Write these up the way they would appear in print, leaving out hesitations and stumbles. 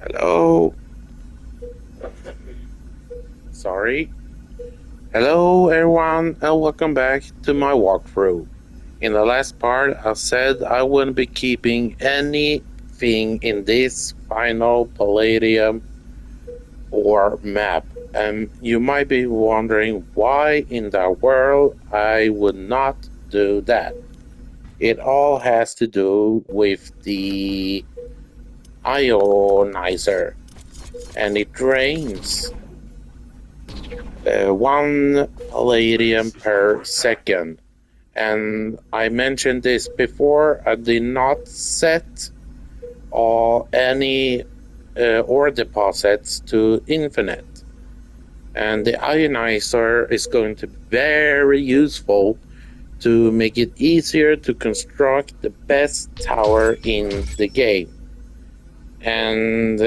Hello. Sorry. Hello, everyone, and welcome back to my walkthrough. In the last part, I said I wouldn't be keeping anything in this final Palladium or map, and you might be wondering why in the world I would not do that. It all has to do with the ionizer, and it drains 1 palladium per second. And I mentioned this before, I did not set any ore deposits to infinite. And the ionizer is going to be very useful to make it easier to construct the best tower in the game. And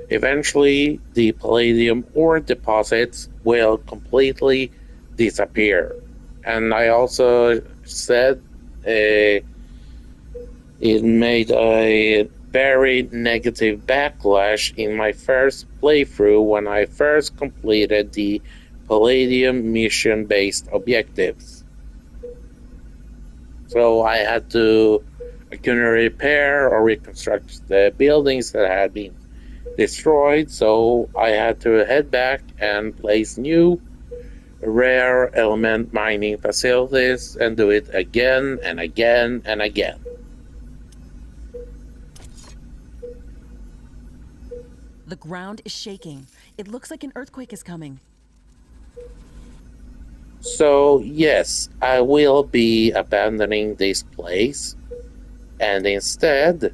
eventually, the palladium ore deposits will completely disappear. And I also said it made a very negative backlash in my first playthrough when I first completed the palladium mission based objectives. So I couldn't repair or reconstruct the buildings that had been destroyed, so I had to head back and place new rare element mining facilities and do it again and again and again. The ground is shaking. It looks like an earthquake is coming. So, yes, I will be abandoning this place, and instead,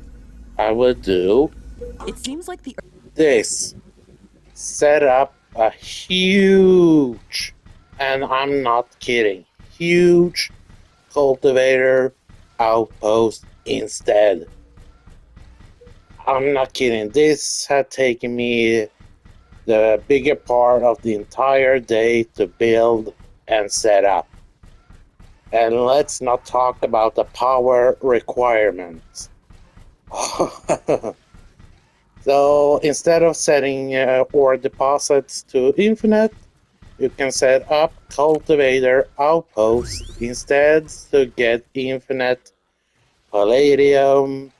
I will do It seems like the this: set up a huge, and I'm not kidding, huge cultivator outpost instead. I'm not kidding. This had taken me the bigger part of the entire day to build and set up. And let's not talk about the power requirements. So instead of setting ore deposits to infinite, you can set up cultivator outposts instead to get infinite palladium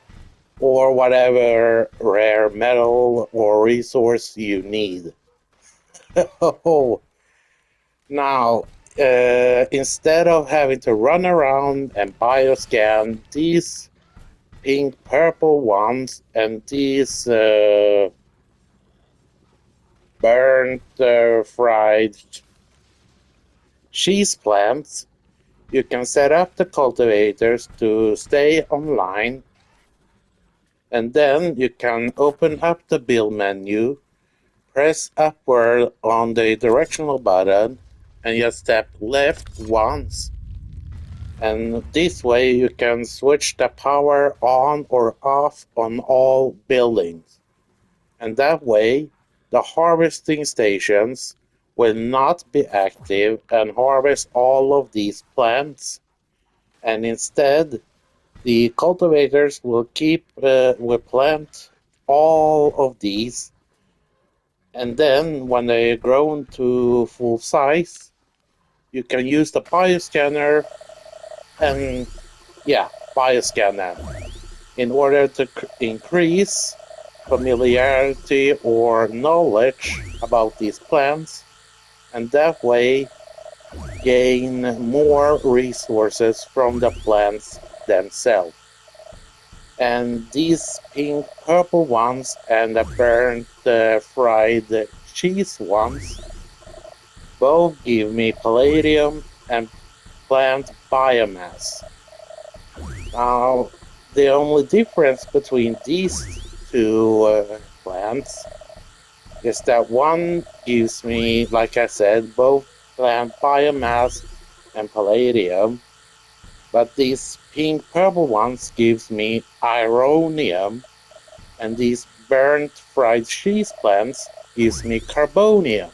or whatever rare metal or resource you need. Oh, now, instead of having to run around and bioscan these pink purple ones and these burnt fried cheese plants, you can set up the cultivators to stay online, and then you can open up the build menu, press upward on the directional button, and just tap left once. And this way you can switch the power on or off on all buildings. And that way the harvesting stations will not be active and harvest all of these plants. And instead the cultivators will plant all of these, and then when they grow to full size, you can use the bioscanner and bioscan them in order to increase familiarity or knowledge about these plants, and that way gain more resources from the plants themselves. And these pink purple ones and the burnt fried cheese ones both give me palladium and plant biomass. Now, the only difference between these two plants is that one gives me, like I said, both plant biomass and palladium, but these pink purple ones gives me ironium, and these burnt fried cheese plants gives me carbonium.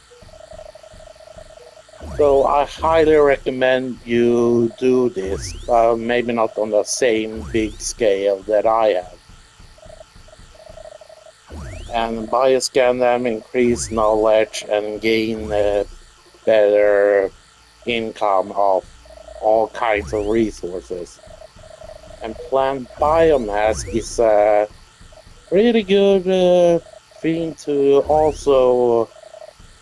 So I highly recommend you do this, maybe not on the same big scale that I have. and bioscan them, increase knowledge, and gain better income of all kinds of resources. And plant biomass is a pretty good thing to also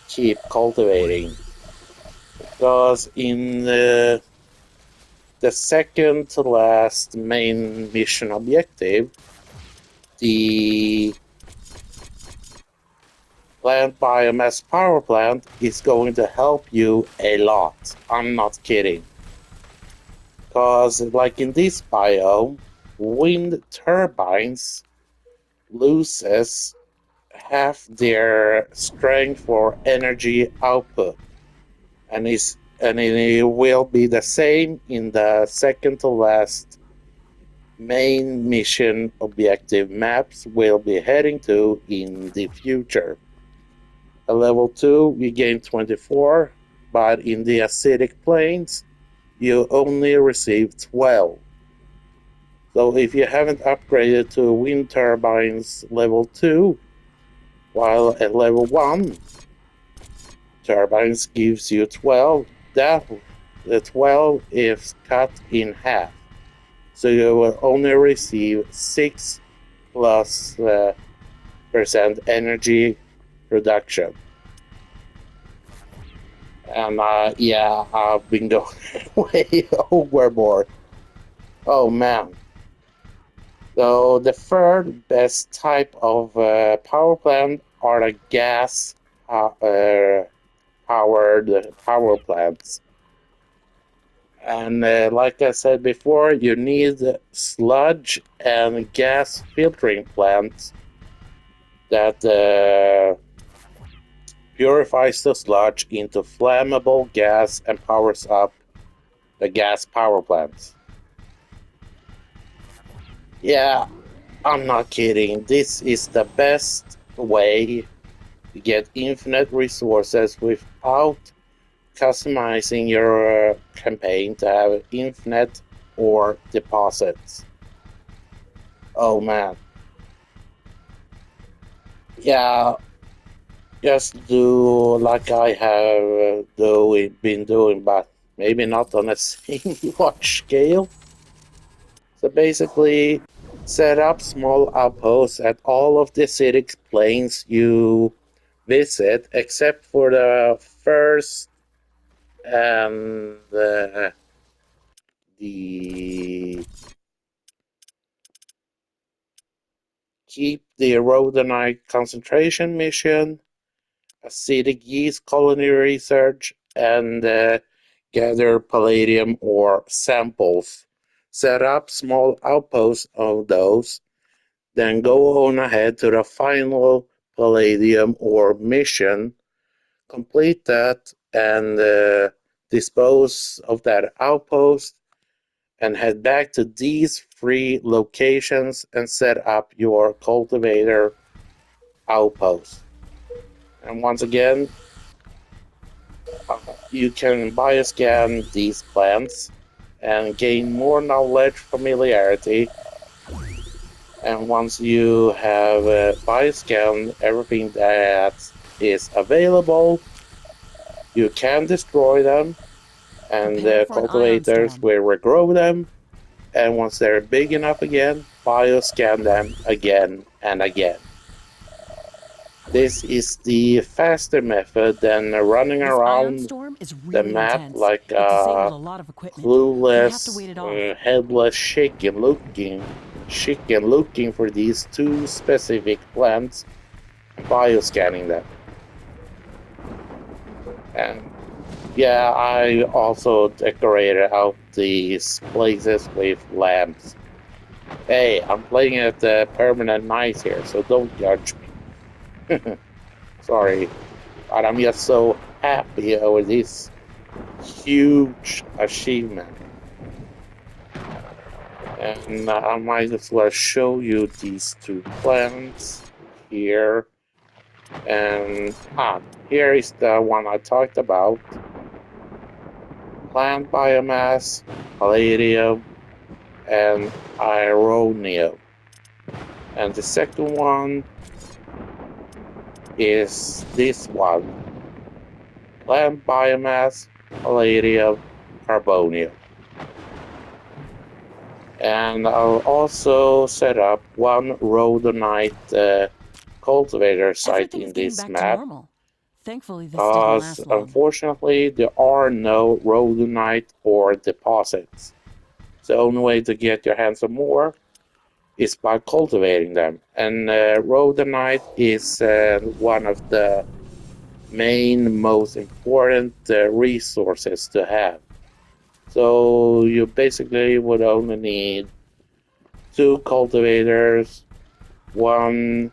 keep cultivating, because in the second to last main mission objective, the plant biomass power plant is going to help you a lot. I'm not kidding. Because, like in this biome, wind turbines loses half their strength for energy output, and it will be the same in the second to last main mission objective maps we'll be heading to in the future. At level 2 you gain 24, but in the acidic plains you only receive 12. So if you haven't upgraded to wind turbines level 2, while at level 1 turbines gives you 12, that the 12 is cut in half. So you will only receive 6 plus percent energy reduction. And yeah, I've been going way overboard. Oh man. So the third best type of power plant are the gas powered power plants. And like I said before, you need sludge and gas filtering plants that purifies the sludge into flammable gas and powers up the gas power plants. Yeah, I'm not kidding. This is the best way to get infinite resources without customizing your campaign to have infinite ore deposits. Oh man. Yeah, just do like I have been doing, but maybe not on a same large scale. So basically, set up small outposts at all of the acidic plains you visit, except for the first and the keep the Rhodonite concentration mission, acidic yeast colony research, and gather palladium ore samples. Set up small outposts of those, then go on ahead to the final palladium ore mission, complete that, and dispose of that outpost, and head back to these three locations and set up your cultivator outpost. And once again, you can bioscan these plants and gain more knowledge, familiarity. And once you have bioscanned everything that is available, you can destroy them, and Prepare the for an ion cultivators storm. will regrow them. And once they're big enough again, bioscan them again and again. This is the faster method than running This ion around storm is the really map intense. like It disabled a a lot of equipment. We have to clueless, wait it off. headless chicken looking for these two specific plants and bioscanning them. And yeah, I also decorated out these places with lamps. Hey, I'm playing at the permanent night here, so don't judge me. Sorry, but I'm just so happy over this huge achievement. And I might as well show you these two plants here. And here is the one I talked about. Plant biomass, palladium, and ironium. And the second one is this one. Plant biomass, palladium, carbonium. And I'll also set up one rhodonite cultivator site Everything's in getting this back to map, normal. Thankfully, this didn't because last long. unfortunately there are no rhodonite ore deposits. The only way to get your hands on more is by cultivating them, and rhodonite is one of the main, most important resources to have. So you basically would only need 2 cultivators, 1,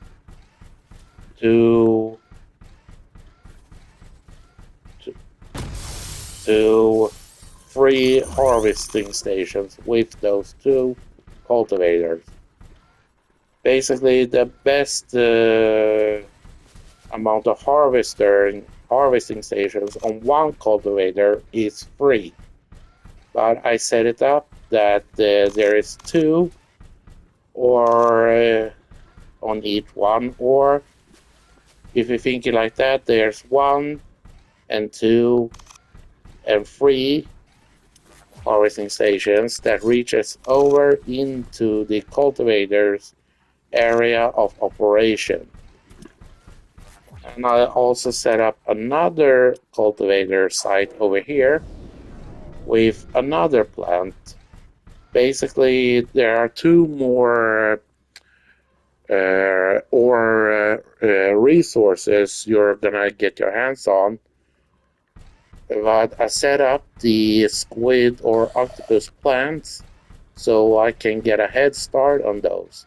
2, 2, 3 harvesting stations with those 2 cultivators. Basically, the best amount of harvesting stations on one cultivator is 3. But I set it up that there is 2 or on each one, or if you think it like that, there's 1 and 2 and 3 harvesting stations that reaches over into the cultivator's area of operation. And I also set up another cultivator site over here with another plant. Basically, there are 2 more resources you're gonna get your hands on. But I set up the squid or octopus plants so I can get a head start on those.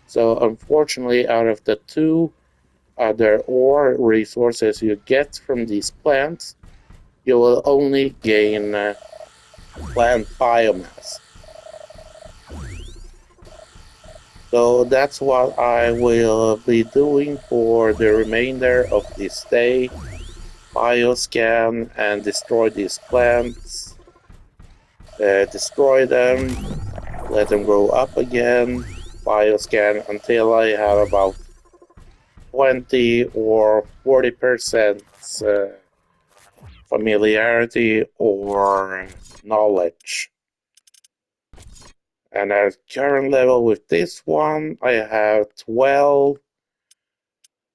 So unfortunately, out of the 2 other ore resources you get from these plants, you will only gain plant biomass. So that's what I will be doing for the remainder of this day. Bioscan and destroy these plants. Destroy them, let them grow up again. Bioscan until I have about 20 or 40% familiarity or knowledge. And at current level with this one, I have 12.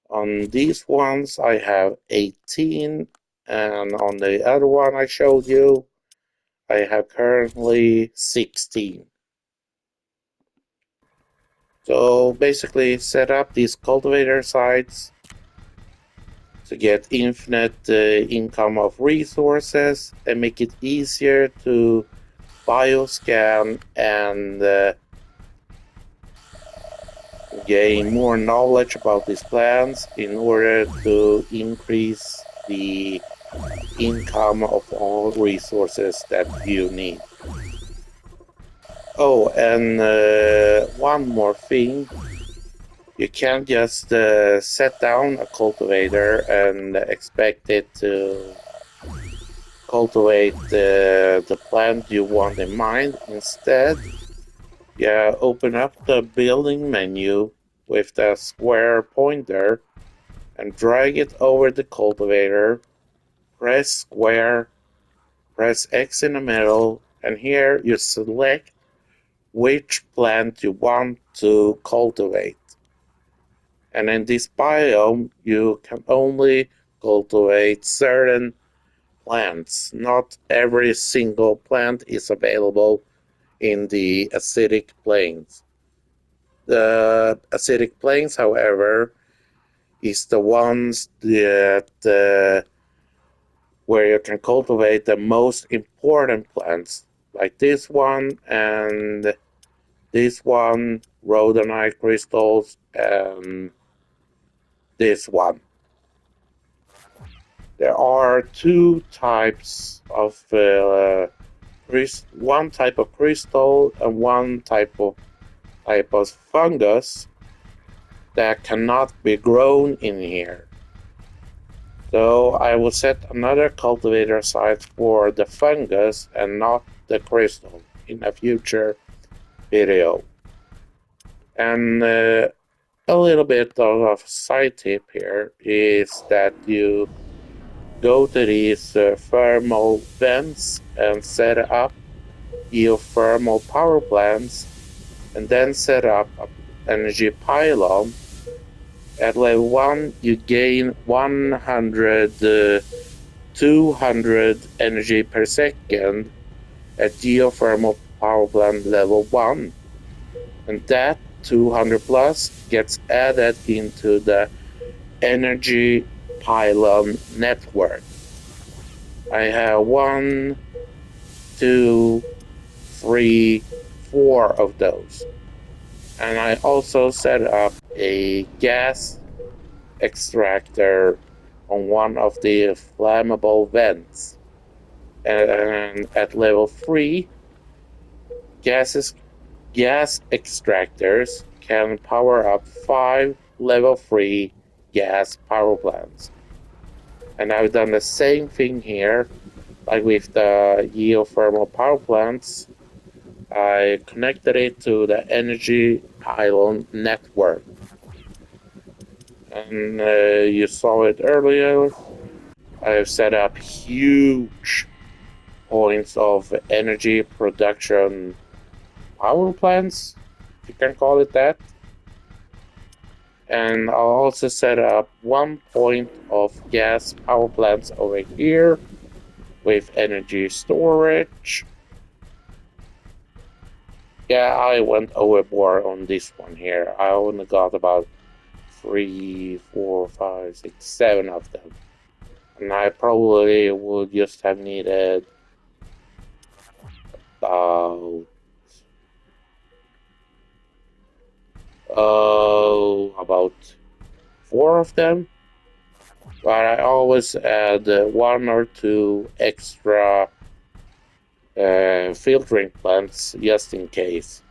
On these ones, I have 18. And on the other one I showed you, I have currently 16. So basically, set up these cultivator sites to get infinite income of resources and make it easier to bioscan and gain more knowledge about these plants in order to increase the income of all resources that you need. Oh, and one more thing. You can't just set down a cultivator and expect it to cultivate the plant you want in mind. Instead, you open up the building menu with the square pointer and drag it over the cultivator. Press square, press X in the middle, and here you select which plant you want to cultivate. And in this biome, you can only cultivate certain plants. Not every single plant is available in the acidic plains. The acidic plains, however, is the ones that where you can cultivate the most important plants, like this one and this one, rhodonite crystals, and this one. There are 2 types of one type of crystal and one type of fungus that cannot be grown in here. So I will set another cultivator site for the fungus and not the crystal in a future video. And a little bit of a side tip here is that you go to these thermal vents and set up geothermal power plants, and then set up an energy pylon. At level 1, you gain 100, 200 energy per second at geothermal power plant level 1. And that 200 plus gets added into the energy pylon network. I have 1, 2, 3, 4 of those. And I also set up a gas extractor on one of the flammable vents. And at level 3, gas extractors can power up 5 level 3 gas power plants. And I've done the same thing here, like with the geothermal power plants. I connected it to the energy pylon network. And you saw it earlier. I've set up huge points of energy production power plants, if you can call it that. And I'll also set up 1 point of gas power plants over here with energy storage. Yeah, I went overboard on this one here. I only got about 3, 4, 5, 6, 7 of them. And I probably would just have needed about about 4 of them. But I always add 1 or 2 extra filtering plants just in case.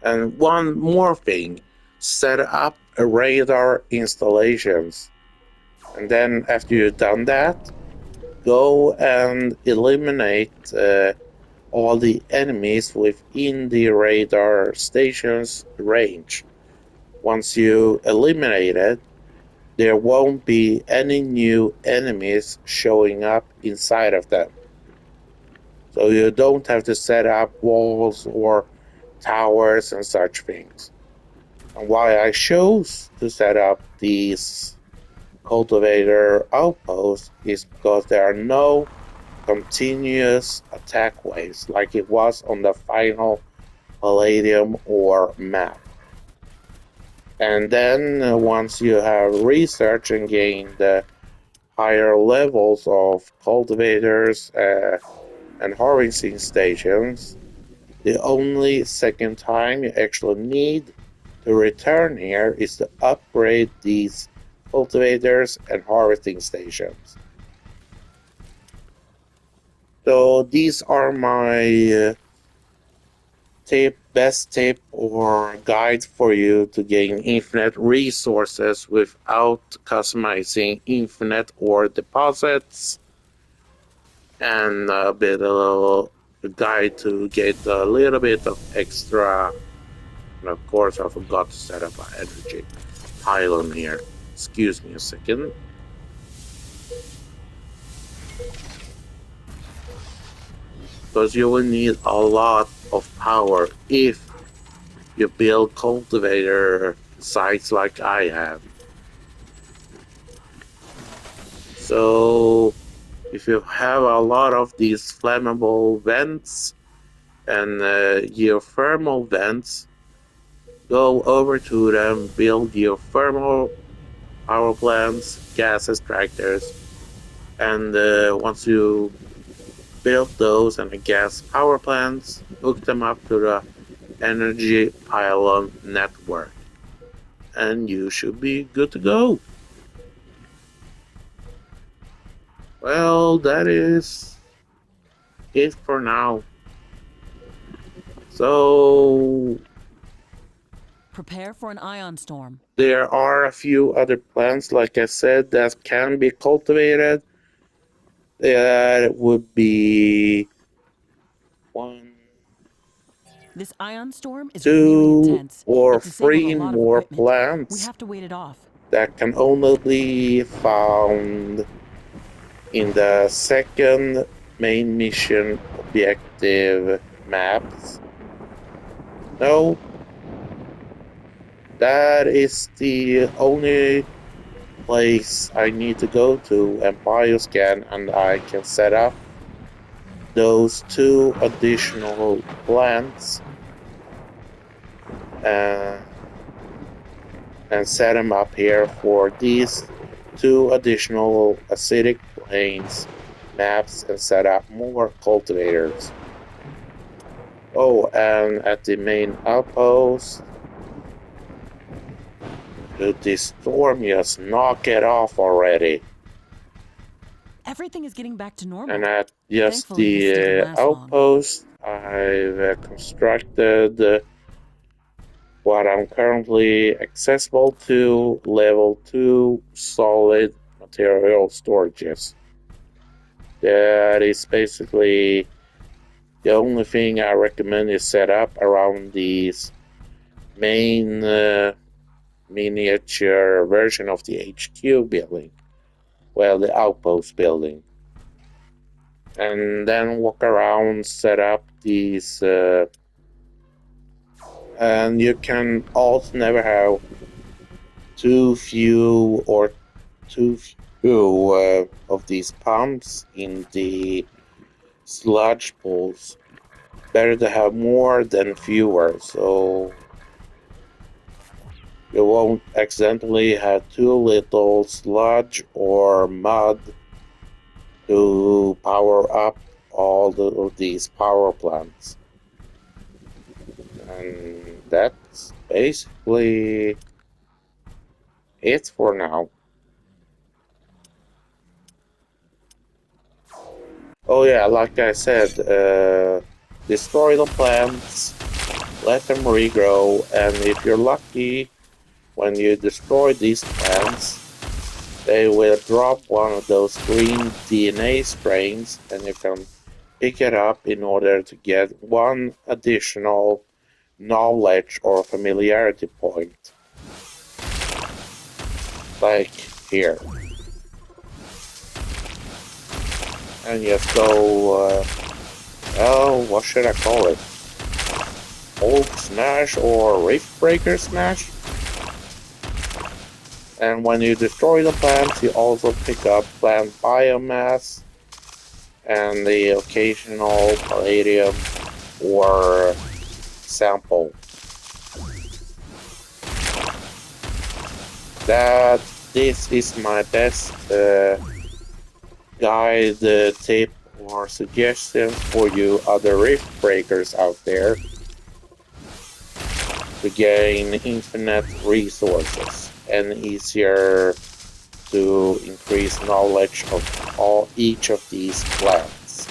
And one more thing, set up a radar installations. And then after you've done that, go and eliminate all the enemies within the radar station's range. Once you eliminate it, there won't be any new enemies showing up inside of them. So you don't have to set up walls or towers and such things. And why I chose to set up these cultivator outposts is because there are no continuous attack waves like it was on the final Palladium ore map. And then once you have researched and gained higher levels of cultivators and harvesting stations, the only second time you actually need to return here is to upgrade these cultivators and harvesting stations. So these are my best tip or guide for you to gain infinite resources without customizing infinite ore deposits, and a little guide to get a little bit of extra. And of course, I forgot to set up an energy pylon here. Excuse me a second. Because you will need a lot of power if you build cultivator sites like I have. So if you have a lot of these flammable vents and geothermal vents, go over to them, build geothermal power plants, gas extractors, and once you build those and the gas power plants, hook them up to the energy pylon network, and you should be good to go. Well, that is it for now. So Prepare for an ion storm. there are a few other plants, like I said, that can be cultivated. That would be 1, This ion storm is really 2, intense. or for Disabled a 3 lot of more equipment. We plants have to wait it off. that can only be found in the second main mission objective maps. No, that is the only place I need to go to and bioscan, and I can set up those 2 additional plants uh, and set them up here for these 2 additional acidic plains maps and set up more cultivators. Oh, and at the main outpost, could this storm just knock it off already? Everything is getting back to normal. And at just Thankfully, this didn't the last long. outpost, I've constructed what I'm currently accessible to level 2 solid material storages. That is basically the only thing I recommend is set up around these main miniature version of the HQ building. Well, the outpost building. And then walk around, set up these, and you can also never have too few of these pumps in the sludge pools. Better to have more than fewer, so you won't accidentally have too little sludge or mud to power up all of these power plants. And that's basically it for now. Oh yeah, like I said, destroy the plants, let them regrow, and if you're lucky, when you destroy these plants, they will drop one of those green DNA strains, and you can pick it up in order to get 1 additional knowledge or familiarity point. Like here. And just go, what should I call it? Hulk Smash or Riftbreaker Smash? And when you destroy the plants, you also pick up plant biomass and the occasional palladium or sample. This is my best guide, tip, or suggestions for you other rift breakers out there to gain infinite resources and easier to increase knowledge of each of these plants.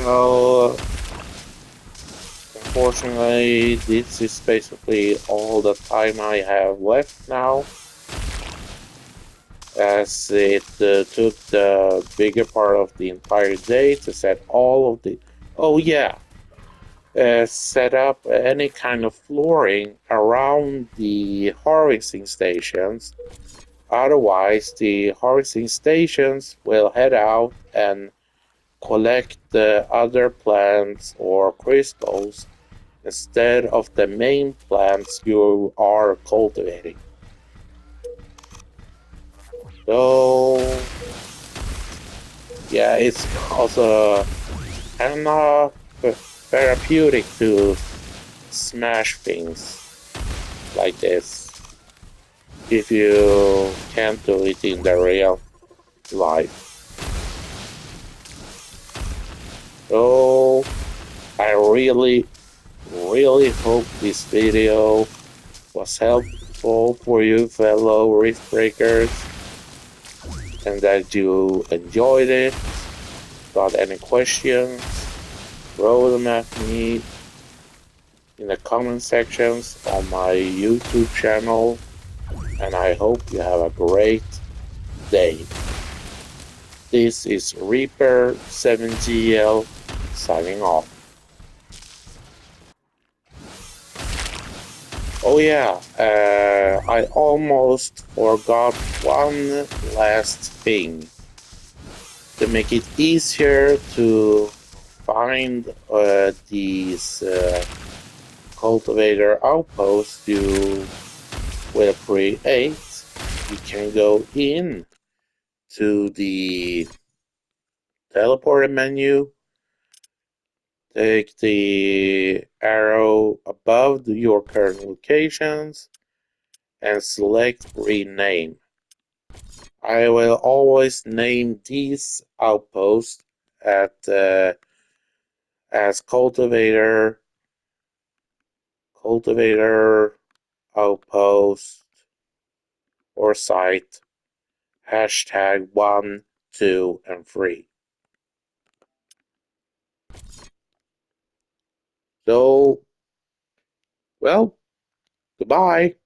Well, unfortunately, this is basically all the time I have left now, as it took the bigger part of the entire day to set all of the... Oh yeah, set up any kind of flooring around the harvesting stations. Otherwise, the harvesting stations will head out and collect the other plants or crystals instead of the main plants you are cultivating. So, yeah, it's also kind of therapeutic to smash things like this if you can't do it in the real life. So I really hope this video was helpful for you fellow Rift Breakers and that you enjoyed it. Got any questions? Throw them at me in the comment sections on my YouTube channel, and I hope you have a great day. This is Reaper 7GL signing off. Oh yeah, I almost forgot one last thing. To make it easier to find these cultivator outposts you will create, you can go in to the teleporter menu, take the arrow above your current locations, and select rename. I will always name these outposts at as cultivator outpost or site hashtag 1, 2, and 3. So, well, goodbye.